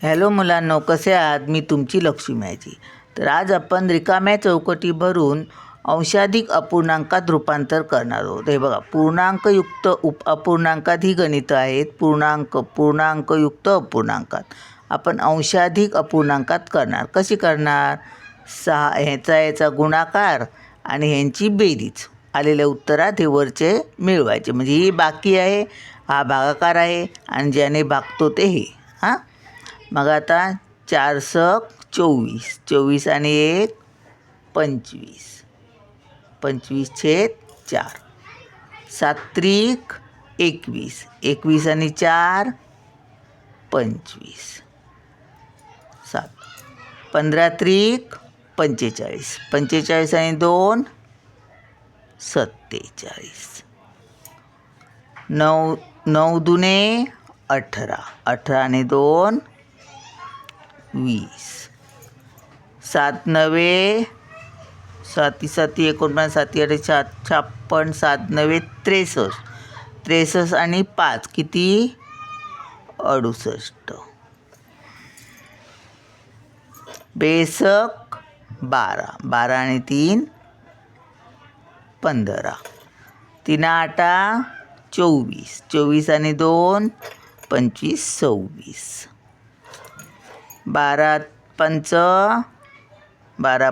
Hello मुलांनो, कसे आहात? मी तुमची लक्ष्मी आजी. तर आज आपण रिकाम्या चौकटी भरून अंशाधिक अपूर्णांकात रूपांतर करणार आहोत. हे बघा, पूर्णांकयुक्त अपूर्णांकात ही गणितं आहेत. पूर्णांकयुक्त अपूर्णांकात आपण अंशाधिक अपूर्णांकात करणार. कशी करणार? ह्याचा गुणाकार आणि ह्यांची बेरीज. आलेल्या उत्तरात हे वरचे मिळवायचे. म्हणजे ही बाकी आहे, हा भागाकार आहे आणि ज्याने भागतो ते हे. मग आता 4 सक 24, 24 आणि 1 25, 25/4. 7 त्रिक 21, 21 आणि 4 25. 7 15 त्रिक 45, 45 आणि 2 47. 9 दुने 18, 18 आणि 2 20. 7 नवे 7 7 49, 7 56, 7 नवे 63, 63 आणि 5 किती? 68. बेसक 12, 12 आणि 3 15. 3 8 24, 24 आणि 2 25, 26. 12 पंच 12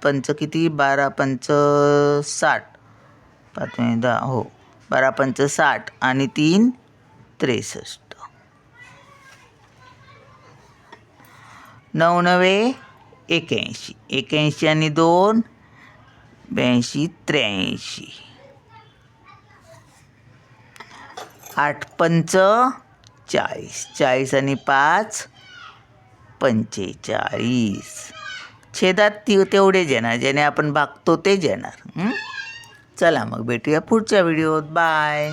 पंच किती? 12 पंच 60, 5 10 हो, 12 पंच 60 आणि 3 63. 9 नवे 81, 81 आणि 2 82, 83. 8 पंच 40, 40 आणि 5 45. छेदात तेवढेच येणार, ज्याने आपण भागतो तेच येणार. चला मग भेटूया पुढच्या व्हिडिओत. बाय.